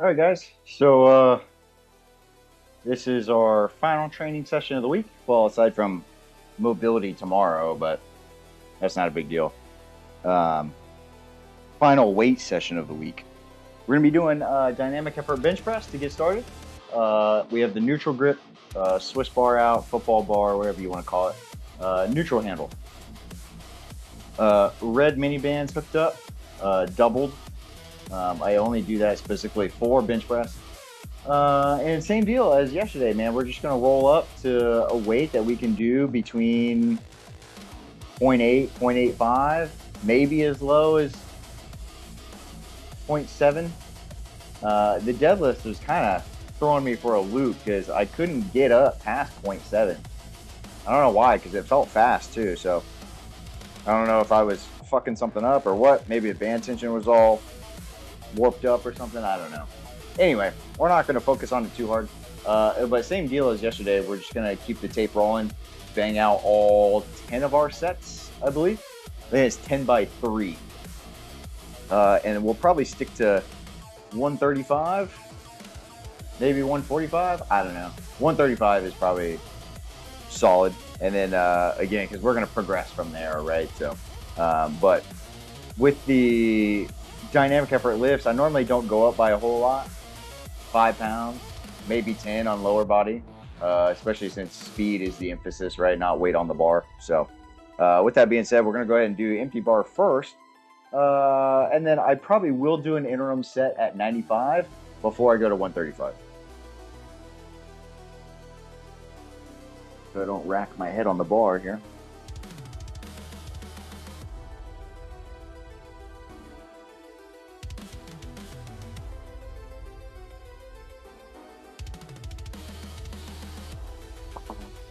All right, guys. So this is our final training session of the week. Well, aside from mobility tomorrow, but that's not a big deal. Um, Final weight session of the week. We're gonna be doing dynamic effort bench press to get started. We have the neutral grip, Swiss bar out, football bar, whatever you want to call it. Neutral handle. Red mini bands hooked up, doubled. I only do that specifically for bench press. And same deal as yesterday, man. We're just gonna roll up to a weight that we can do between 0.8, 0.85, maybe as low as 0.7. The deadlift was kind of throwing me for a loop because I couldn't get up past 0.7. I don't know why, because it felt fast too. So I don't know if I was fucking something up or what. Maybe the band tension was all warped up or something. I don't know. Anyway, we're not going to focus on it too hard. But same deal as yesterday. We're just going to keep the tape rolling, bang out all 10 of our sets, I believe. I think it's 10 by 3. And we'll probably stick to 135, maybe 145. I don't know. 135 is probably solid. And then, again, because we're going to progress from there, right? So, but with the dynamic effort lifts, I normally don't go up by a whole lot. 5 pounds, maybe 10 on lower body, especially since speed is the emphasis, right? Not weight on the bar. So with that being said, we're going to go ahead and do empty bar first. And then I probably will do an interim set at 95 before I go to 135. So I don't rack my head on the bar here.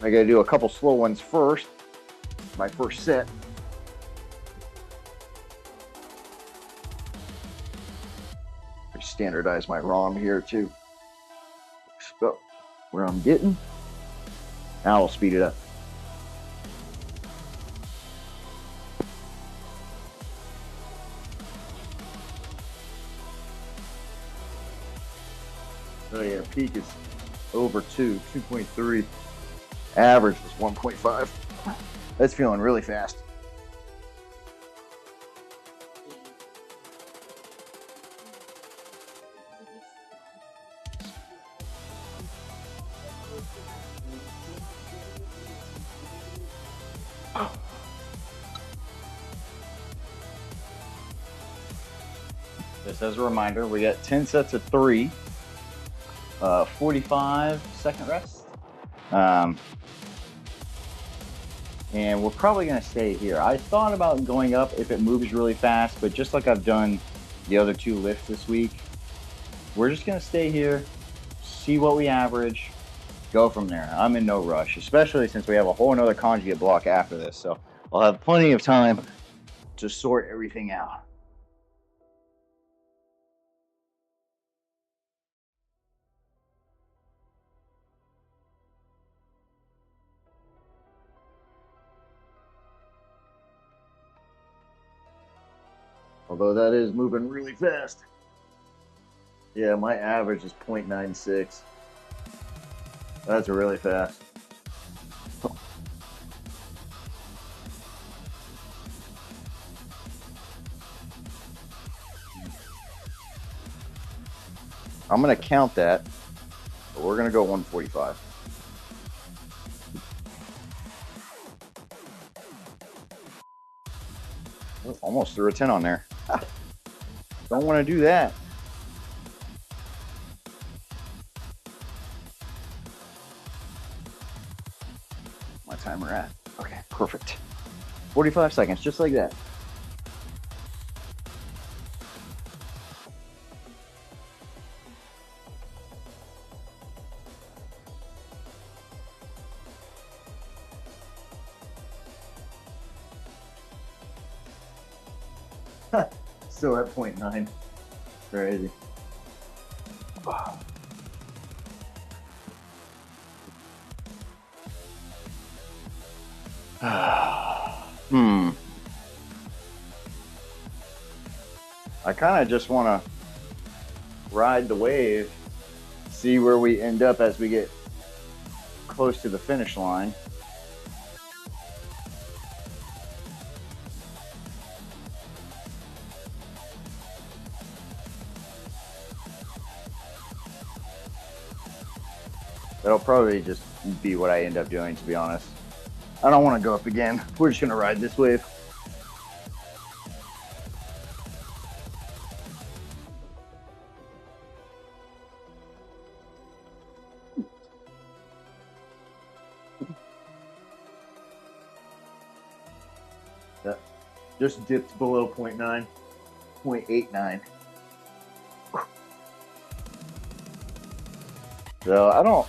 I gotta do a couple slow ones first. My first set. Standardize my ROM here too. So where I'm getting. Now I'll speed it up. Oh yeah, peak is over 2.3. Average was 1.5. That's feeling really fast. Just as a reminder, we got 10 sets of 3, 45-second rest. And we're probably going to stay here. I thought about going up if it moves really fast, but just like I've done the other 2 lifts this week, we're just going to stay here, see what we average, go from there. I'm in no rush, especially since we have a whole another conjugate block after this. So I'll have plenty of time to sort everything out. Although that is moving really fast. Yeah, my average is 0.96. That's really fast. I'm going to count that, but we're going to go 145. Oh, almost threw a 10 on there. Don't want to do that. My timer at? Okay, perfect. 45 seconds, just like that. Still at 0.9. Crazy. I kind of just want to ride the wave, see where we end up as we get close to the finish line. That'll probably just be what I end up doing, to be honest. I don't want to go up again. We're just going to ride this wave. That just dipped below 0.9, 0.89. So I don't,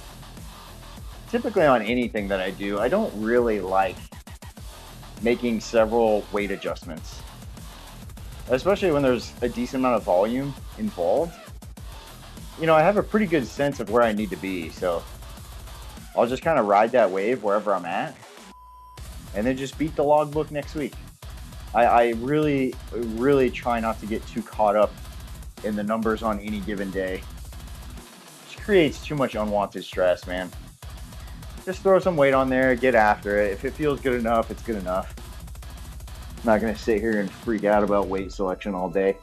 typically on anything that I do, I don't really like making several weight adjustments, especially when there's a decent amount of volume involved. You know, I have a pretty good sense of where I need to be, so I'll just kind of ride that wave wherever I'm at and then just beat the logbook next week. I really try not to get too caught up in the numbers on any given day. It creates too much unwanted stress, man. Just throw some weight on there, get after it. If it feels good enough, it's good enough. I'm not going to sit here and freak out about weight selection all day.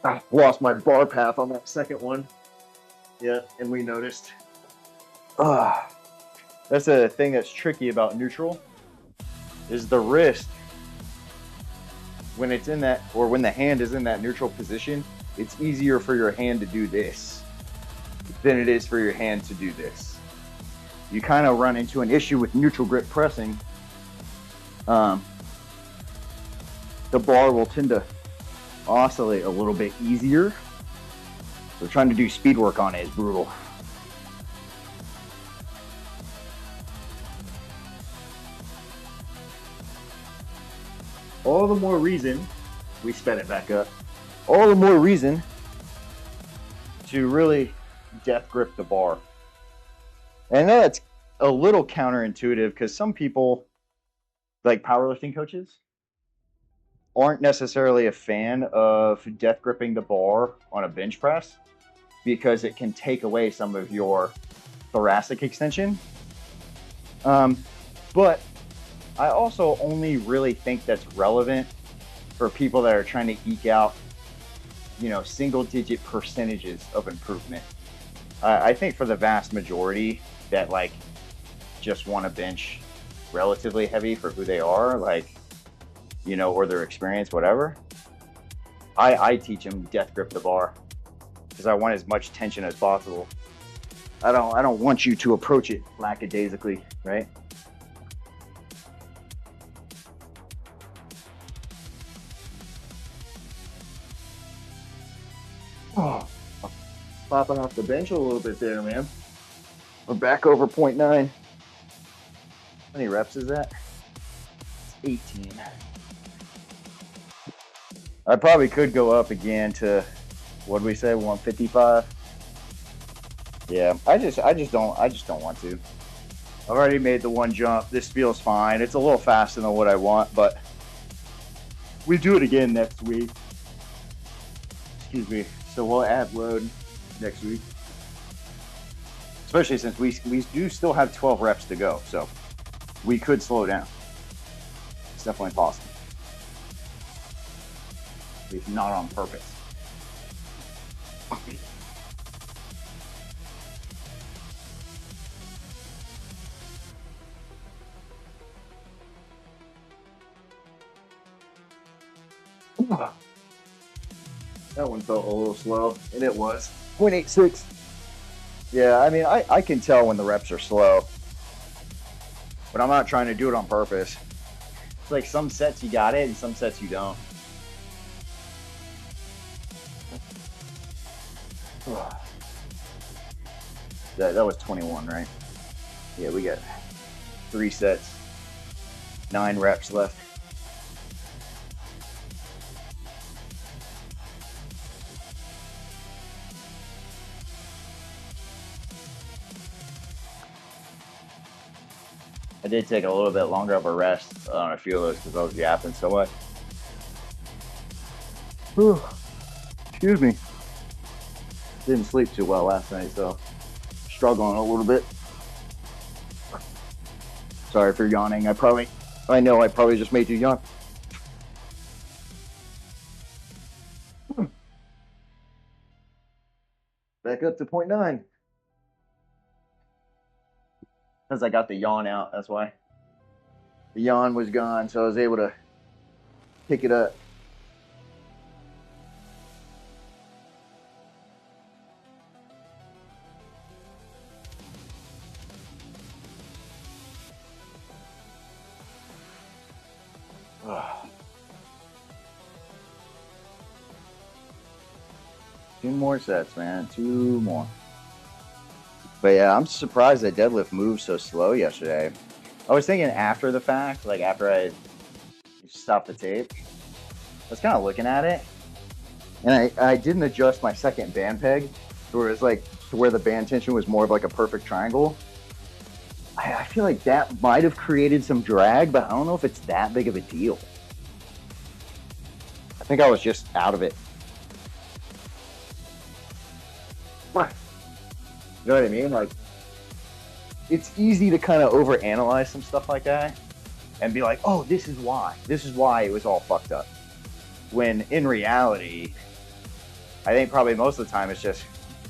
I lost my bar path on that second one. Yeah, and we noticed. That's a thing that's tricky about neutral, is the wrist. When it's in that, or when the hand is in that neutral position, it's easier for your hand to do this than it is for your hand to do this. You kind of run into an issue with neutral grip pressing. The bar will tend to oscillate a little bit easier. So trying to do speed work on it is brutal. All the more reason, we sped it back up, all the more reason to really death grip the bar. And I know that's a little counterintuitive because some people, like powerlifting coaches, aren't necessarily a fan of death gripping the bar on a bench press because it can take away some of your thoracic extension. But I also only really think that's relevant for people that are trying to eke out, you know, single-digit percentages of improvement. I think for the vast majority that like just want to bench relatively heavy for who they are, like, you know, or their experience, whatever, I teach them death grip the bar because I want as much tension as possible. I don't want you to approach it lackadaisically, right? Oh, popping off the bench a little bit there, man. We're back over 0.9. How many reps is that? It's 18. I probably could go up again to, what did we say, 155? Yeah, I just don't want to. I've already made the one jump. This feels fine. It's a little faster than what I want, but we do it again next week. Excuse me. So we'll add load next week, especially since we do still have 12 reps to go, so we could slow down. It's definitely possible. At least not on purpose. That one felt a little slow, and it was 0.86. Yeah, I mean, I can tell when the reps are slow, but I'm not trying to do it on purpose. It's like some sets you got it, and some sets you don't. That was 21, right? Yeah, we got 3 sets, 9 reps left. I did take a little bit longer of a rest on a few of those because I was yapping so much. Whew. Excuse me. Didn't sleep too well last night, so struggling a little bit. Sorry for yawning. I know I probably just made you yawn. Back up to 0.9. Because I got the yawn out, that's why. The yawn was gone, so I was able to pick it up. Two more sets, man. Two more. But yeah, I'm surprised that deadlift moved so slow yesterday. I was thinking after the fact, like after I stopped the tape, I was kind of looking at it, and I didn't adjust my second band peg, where it's like to where the band tension was more of like a perfect triangle. I feel like that might have created some drag, but I don't know if it's that big of a deal. I think I was just out of it. What? You know what I mean? Like, it's easy to kind of overanalyze some stuff like that and be like, oh, this is why. This is why it was all fucked up. When in reality, I think probably most of the time it's just,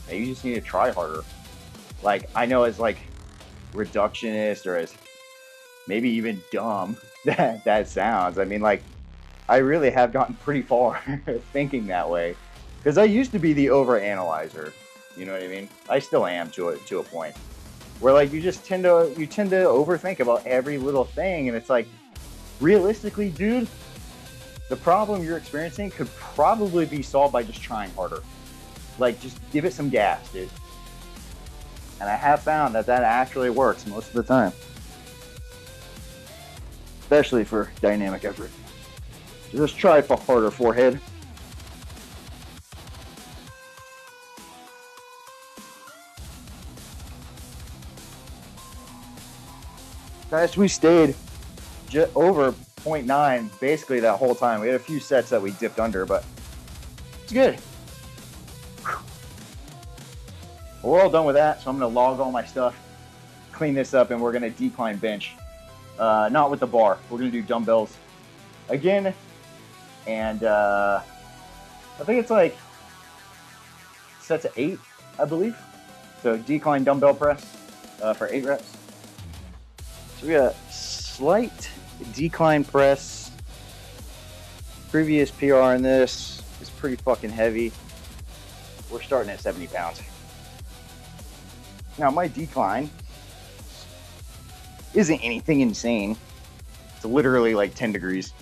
hey, you just need to try harder. Like, I know as like reductionist or as maybe even dumb that sounds. I mean, like, I really have gotten pretty far thinking that way. Because I used to be the overanalyzer. You know what I mean? I still am to a point where like you tend to overthink about every little thing, and it's like, realistically, dude, the problem you're experiencing could probably be solved by just trying harder. Like, just give it some gas, dude. And I have found that actually works most of the time, especially for dynamic effort. So just try for harder, forehead. Guys, we stayed over 0.9 basically that whole time. We had a few sets that we dipped under, but it's good. Well, we're all done with that, so I'm going to log all my stuff, clean this up, and we're going to decline bench. Not with the bar. We're going to do dumbbells again, and I think it's like sets of 8, I believe. So decline dumbbell press for 8 reps. So we got slight decline press. Previous PR in this is pretty fucking heavy. We're starting at 70 pounds. Now my decline isn't anything insane. It's literally like 10 degrees,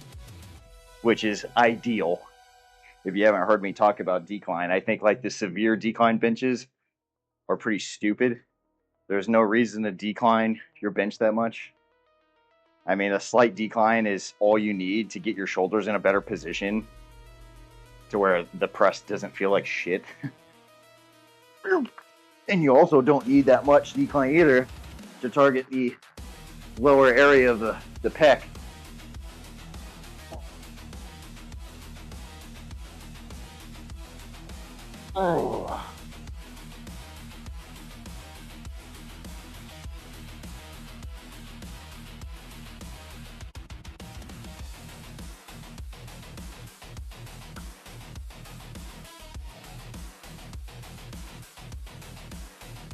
which is ideal. If you haven't heard me talk about decline, I think like the severe decline benches are pretty stupid. There's no reason to decline your bench that much. I mean, a slight decline is all you need to get your shoulders in a better position to where the press doesn't feel like shit. And you also don't need that much decline either to target the lower area of the pec. Oh.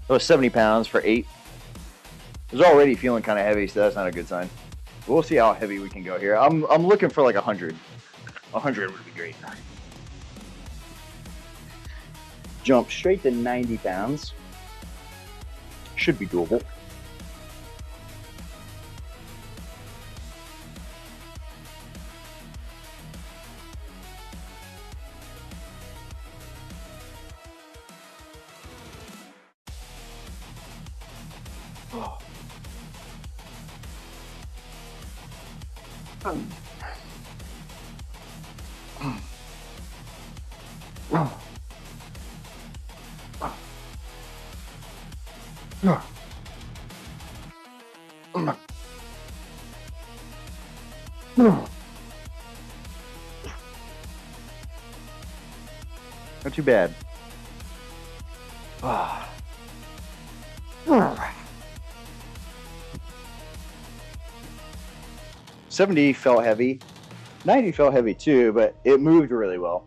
It was 70 pounds for 8. It was already feeling kind of heavy, so that's not a good sign. We'll see how heavy we can go here. I'm looking for like 100. 100 would be great. Jump straight to 90 pounds. Should be doable. too bad. Ah. 70 felt heavy. 90 felt heavy too, but it moved really well.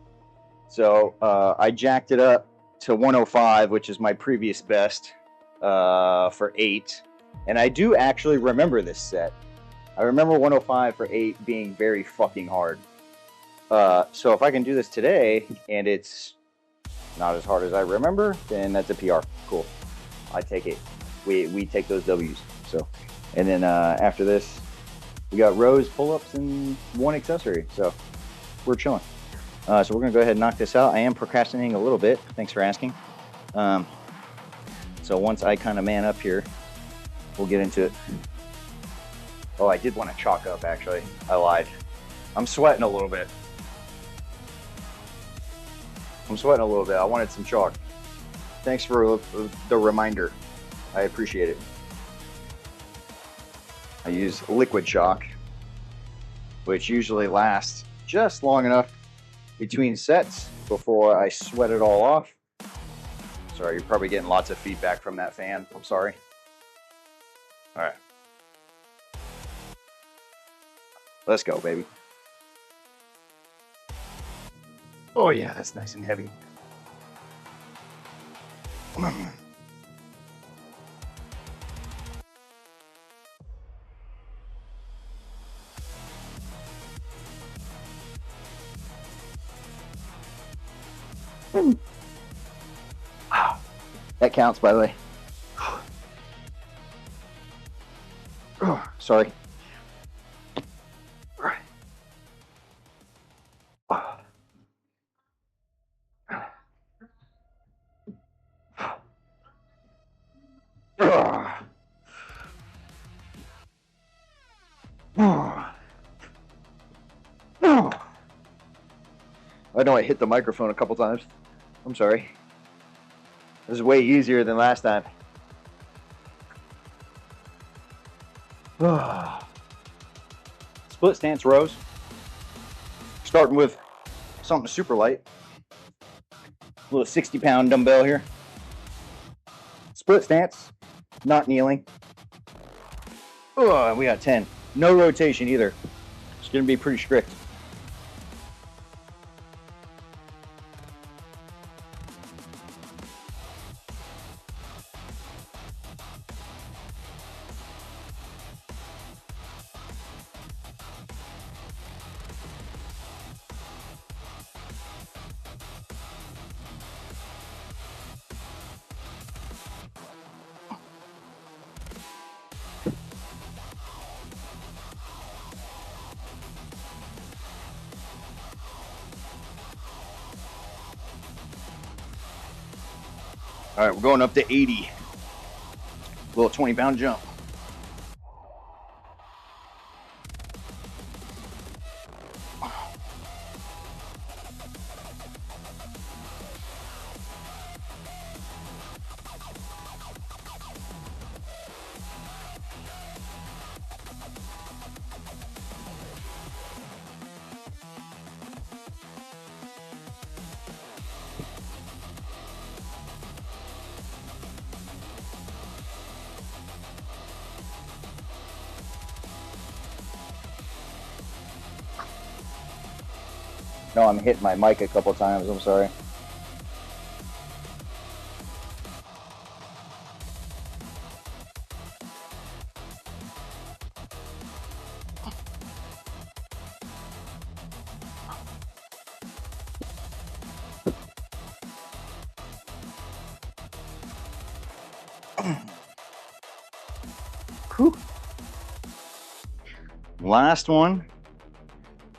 So I jacked it up to 105, which is my previous best for 8. And I do actually remember this set. I remember 105 for 8 being very fucking hard. So if I can do this today and it's not as hard as I remember, then that's a PR. Cool. I take it. We take those W's. So, and then after this, we got rows, pull-ups, and 1 accessory. So we're chilling. So we're gonna go ahead and knock this out. I am procrastinating a little bit. Thanks for asking. So once I kind of man up here, we'll get into it. Oh, I did want to chalk up, actually. I lied. I'm sweating a little bit. I wanted some chalk. Thanks for the reminder. I appreciate it. I use liquid chalk, which usually lasts just long enough between sets before I sweat it all off. Sorry, you're probably getting lots of feedback from that fan. I'm sorry. All right. Let's go, baby. Oh yeah, that's nice and heavy. That counts, by the way. Sorry. I know I hit the microphone a couple times. I'm sorry. This is way easier than last time. Split stance rows. Starting with something super light. A little 60-pound dumbbell here. Split stance, not kneeling. We got 10. No rotation either. It's going to be pretty strict. All right, we're going up to 80. Little 20-pound jump. No, I'm hitting my mic a couple times. I'm sorry. Whew. Last one.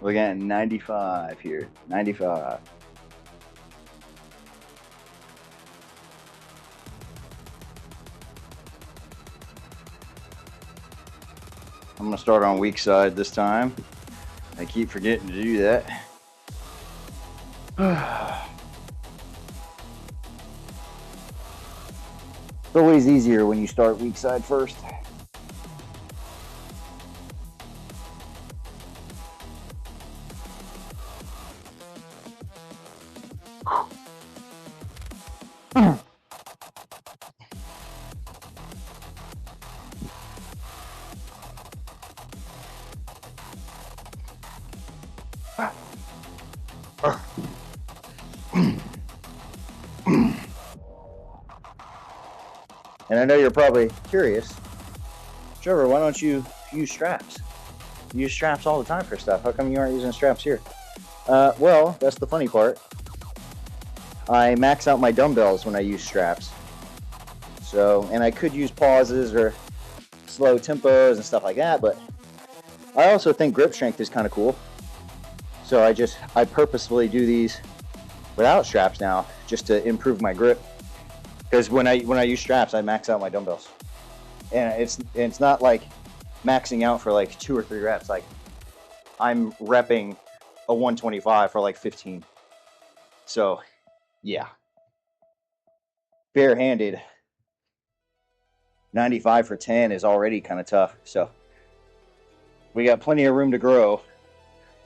We're getting 95 here. 95. I'm gonna start on weak side this time. I keep forgetting to do that. It's always easier when you start weak side first. And I know you're probably curious, Trevor, why don't you use straps? You use straps all the time for stuff. How come you aren't using straps here? Well, that's the funny part. I max out my dumbbells when I use straps. So, and I could use pauses or slow tempos and stuff like that, but I also think grip strength is kind of cool. So I purposefully do these without straps now just to improve my grip. Because when I use straps, I max out my dumbbells. And it's not like maxing out for like 2 or 3 reps. Like I'm repping a 125 for like 15. So yeah, barehanded 95 for 10 is already kind of tough. So we got plenty of room to grow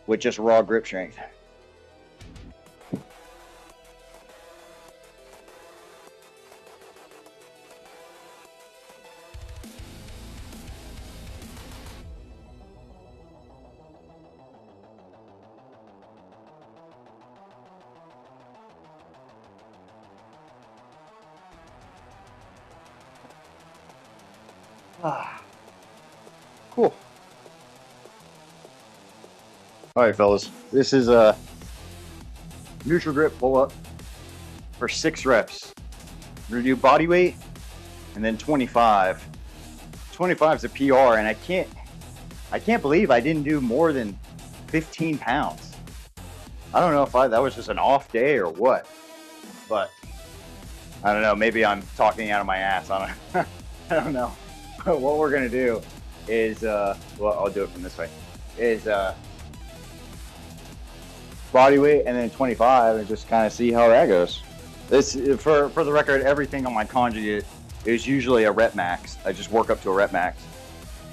with just raw grip strength. Cool. All right, fellas. This is a neutral grip pull up for 6 reps. We're gonna do body weight and then 25. 25 is a PR, and I can't believe I didn't do more than 15 pounds. I don't know if that was just an off day or what, but I don't know. Maybe I'm talking out of my ass. I don't know. But what we're gonna do is, well, I'll do it from this way. Is body weight and then 25, and just kind of see how that goes. This, for the record, everything on my Conjugate is usually a rep max. I just work up to a rep max,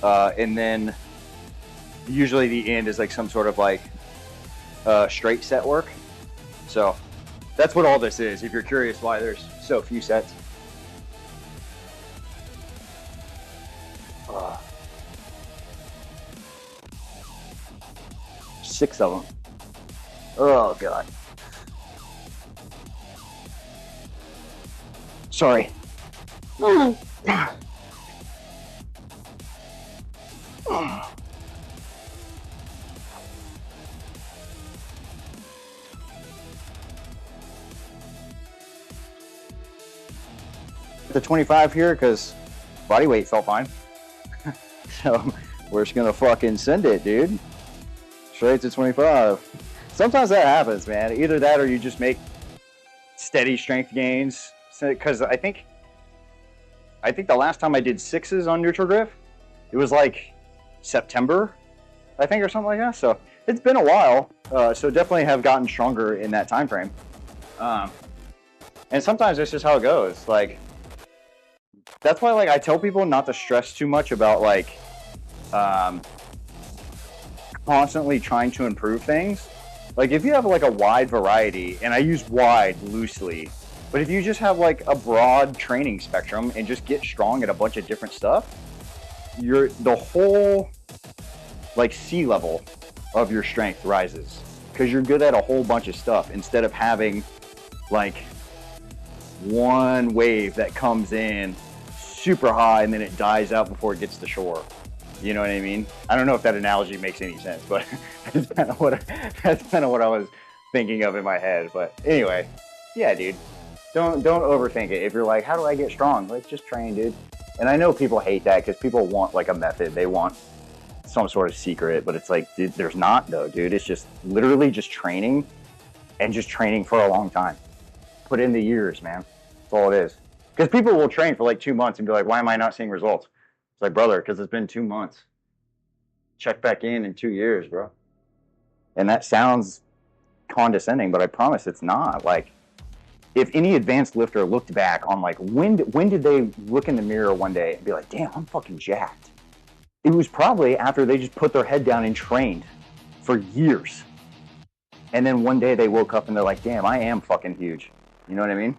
and then usually the end is like some sort of like straight set work. So that's what all this is. If you're curious why there's so few sets. 6 of them. Oh God. Sorry. The 25 here because body weight felt fine. So we're just gonna fucking send it, dude. Straight to 25. Sometimes that happens, man. Either that or you just make steady strength gains. Because I think the last time I did 6s on neutral grip, it was like September, I think, or something like that. So it's been a while. So definitely have gotten stronger in that time frame. And sometimes it's just how it goes. Like that's why, like, I tell people not to stress too much about like constantly trying to improve things. Like if you have like a wide variety, and I use wide loosely, but if you just have like a broad training spectrum and just get strong at a bunch of different stuff, the whole like sea level of your strength rises because you're good at a whole bunch of stuff instead of having like one wave that comes in super high and then it dies out before it gets to shore. You know what I mean? I don't know if that analogy makes any sense, but that's kind of what I was thinking of in my head. But anyway, yeah, dude, don't overthink it. If you're like, how do I get strong? Like, just train, dude. And I know people hate that because people want like a method. They want some sort of secret, but it's like, dude, there's not though, dude. It's just literally just training and just training for a long time. Put in the years, man. That's all it is. Because people will train for like 2 months and be like, why am I not seeing results? It's like, brother, because it's been 2 months. Check back in 2 years, bro. And that sounds condescending, but I promise it's not. Like, if any advanced lifter looked back on like, when did they look in the mirror one day and be like, damn, I'm fucking jacked? It was probably after they just put their head down and trained for years. And then one day they woke up and they're like, damn, I am fucking huge. You know what I mean?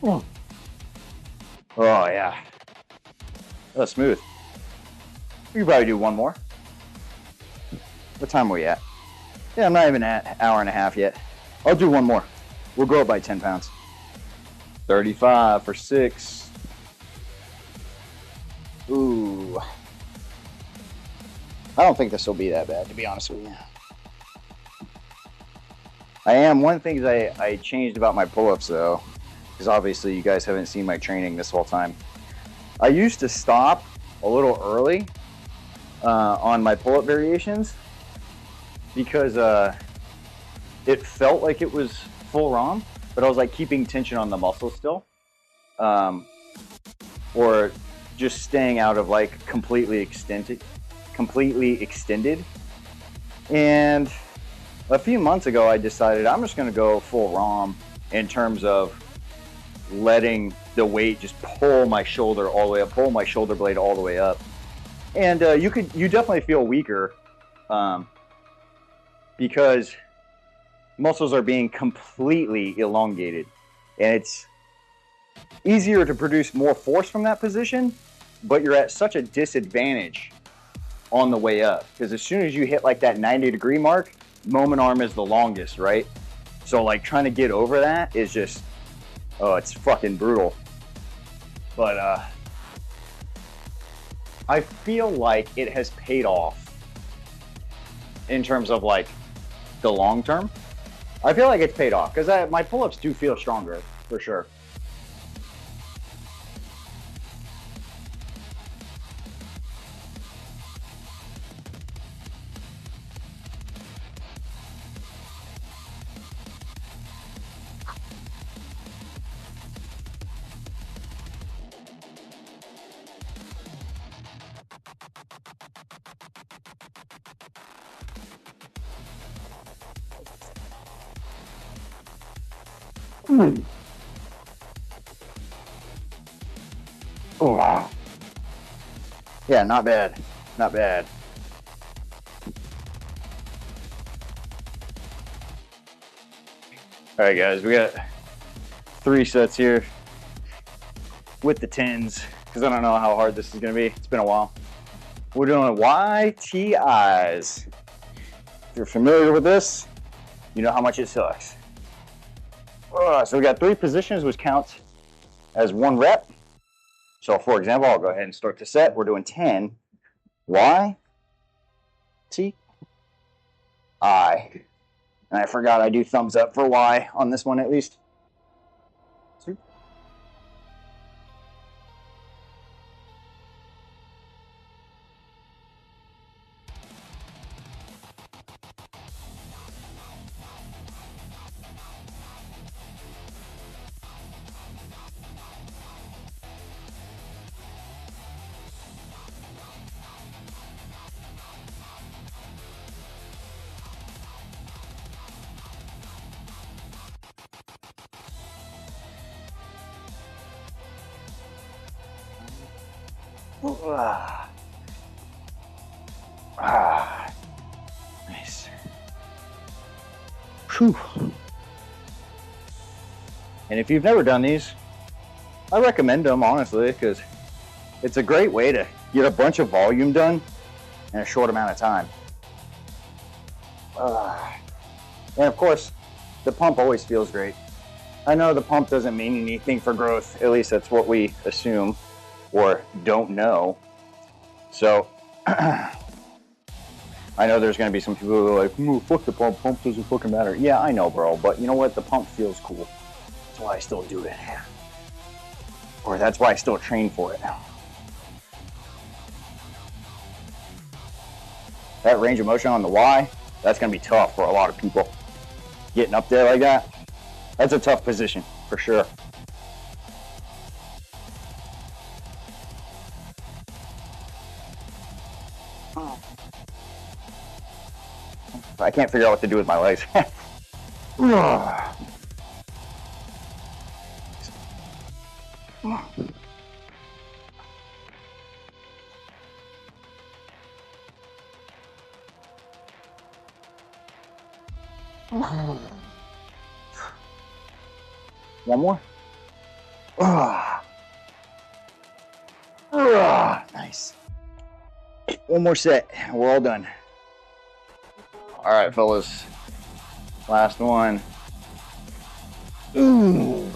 Oh, yeah. Oh, smooth. We could probably do one more. What time are we at? Yeah, I'm not even at an hour and a half yet. I'll do one more. We'll go up by 10 pounds. 35 for 6. Ooh. I don't think this will be that bad, to be honest with you. One thing I changed about my pull-ups, though, because obviously you guys haven't seen my training this whole time. I used to stop a little early on my pull-up variations because it felt like it was full ROM, but I was like keeping tension on the muscle still, or just staying out of like completely extended. And a few months ago, I decided I'm just going to go full ROM in terms of letting the weight just pull my shoulder all the way up, pull my shoulder blade all the way up. And you definitely feel weaker because muscles are being completely elongated, and it's easier to produce more force from that position, but you're at such a disadvantage on the way up, because as soon as you hit like that 90-degree mark, moment arm is the longest, right? So like trying to get over that is just, oh, it's fucking brutal. But I feel like it has paid off in terms of like the long term. I feel like it's paid off because my pull-ups do feel stronger for sure. Oh, wow. Yeah, not bad. Not bad. All right, guys, we got 3 sets here with the 10s because I don't know how hard this is going to be. It's been a while. We're doing YTIs. If you're familiar with this, you know how much it sucks. So we got 3 positions, which counts as 1 rep. So for example, I'll go ahead and start the set. We're doing 10 Y, T, I. And I forgot I do thumbs up for Y on this one at least. 2. Nice. Whew. And if you've never done these, I recommend them, honestly, because it's a great way to get a bunch of volume done in a short amount of time. And of course, the pump always feels great. I know the pump doesn't mean anything for growth, at least that's what we assume or don't know. So I know there's going to be some people who are like, fuck the pump doesn't fucking matter. Yeah, I know, bro, but you know what? The pump feels cool. That's why I still do it. Or that's why I still train for it. That range of motion on the Y, that's going to be tough for a lot of people. Getting up there like that, that's a tough position for sure. I can't figure out what to do with my legs. One more. Ah, ah, nice. One more set. We're all done. All right, fellas. Last one. Ooh.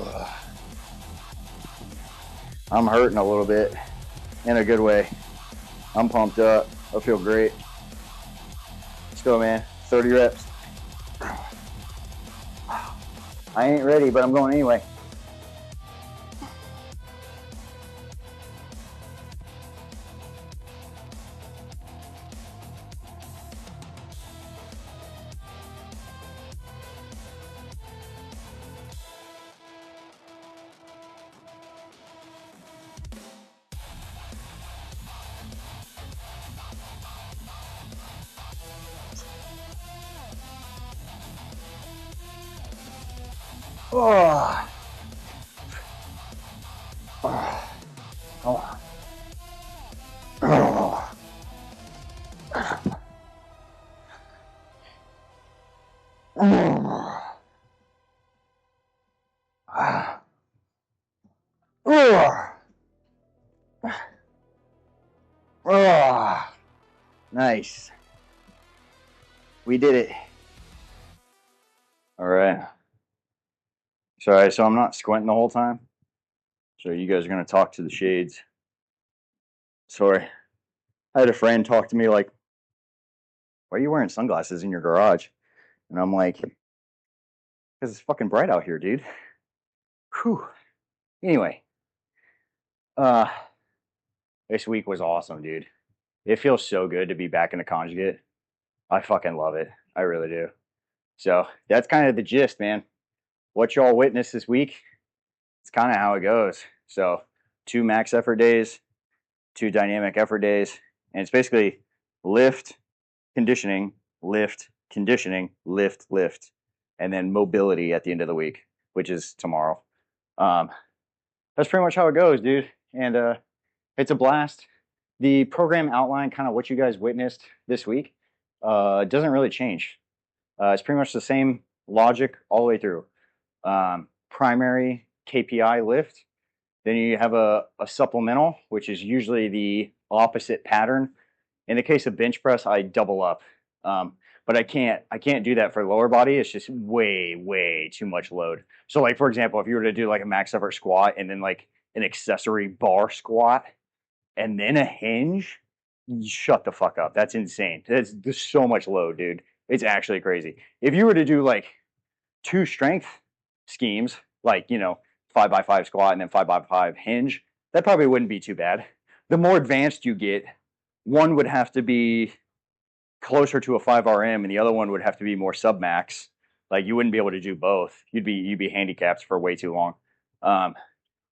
I'm hurting a little bit in a good way. I'm pumped up. I feel great. Let's go, man. 30 reps. I ain't ready, but I'm going anyway. Oh. Oh. Oh. Oh. Oh. Oh. Oh. Nice. We did it. All right. Sorry, so I'm not squinting the whole time. So you guys are going to talk to the shades. Sorry. I had a friend talk to me like, why are you wearing sunglasses in your garage? And I'm like, because it's fucking bright out here, dude. Whew. Anyway, uh, this week was awesome, dude. It feels so good to be back in the conjugate. I fucking love it. I really do. So that's kind of the gist, man. What y'all witnessed this week, it's kind of how it goes. So 2 max effort days, 2 dynamic effort days, and it's basically lift, conditioning, lift, conditioning, lift, lift, and then mobility at the end of the week, which is tomorrow. That's pretty much how it goes, dude. And it's a blast. The program outline, kind of what you guys witnessed this week, doesn't really change. It's pretty much the same logic all the way through. Primary KPI lift. Then you have a supplemental, which is usually the opposite pattern. In the case of bench press, I double up. But I can't do that for lower body. It's just way too much load. So like, for example, if you were to do like a max effort squat and then like an accessory bar squat and then a hinge, shut the fuck up. That's insane. There's so much load, dude. It's actually crazy. If you were to do like 2 strength schemes, like, 5x5 squat and then 5x5 hinge, that probably wouldn't be too bad. The more advanced you get, one would have to be closer to a 5RM and the other one would have to be more submax. Like you wouldn't be able to do both. You'd be handicapped for way too long.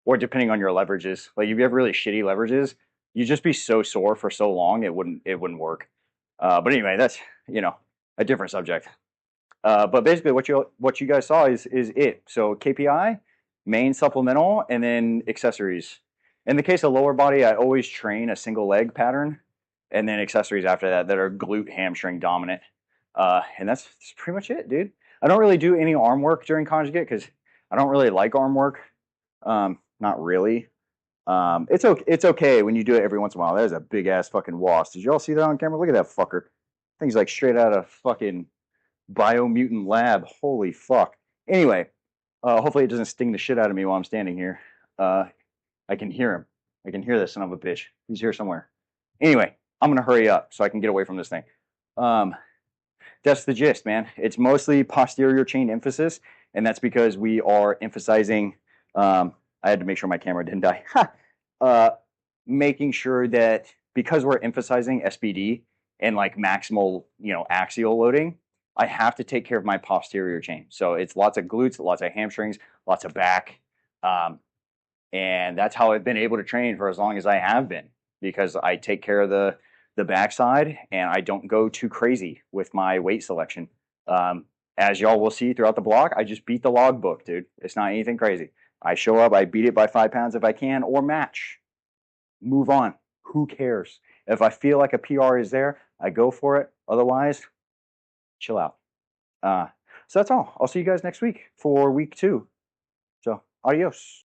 Or depending on your leverages. Like if you have really shitty leverages, you'd just be so sore for so long it wouldn't work. But anyway, that's a different subject. But basically what you guys saw is it. So KPI, main supplemental, and then accessories. In the case of lower body, I always train a single leg pattern, and then accessories after that are glute hamstring dominant. And that's pretty much it, dude. I don't really do any arm work during conjugate because I don't really like arm work. Not really. It's okay when you do it every once in a while. That is a big ass fucking wasp. Did y'all see that on camera? Look at that fucker. Thing's like straight out of fucking Biomutant Lab. Holy fuck. Anyway, hopefully it doesn't sting the shit out of me while I'm standing here. I can hear him. I can hear this son of a bitch. He's here somewhere. Anyway, I'm going to hurry up so I can get away from this thing. That's the gist, man. It's mostly posterior chain emphasis, and that's because we are emphasizing, I had to make sure my camera didn't die, making sure that because we're emphasizing SBD and like maximal, axial loading, I have to take care of my posterior chain. So it's lots of glutes, lots of hamstrings, lots of back. And that's how I've been able to train for as long as I have been, because I take care of the backside and I don't go too crazy with my weight selection. As y'all will see throughout the blog, I just beat the logbook, dude. It's not anything crazy. I show up, I beat it by 5 pounds if I can, or match. Move on. Who cares? If I feel like a PR is there, I go for it. Otherwise, chill out. So that's all. I'll see you guys next week for week 2. So, adios.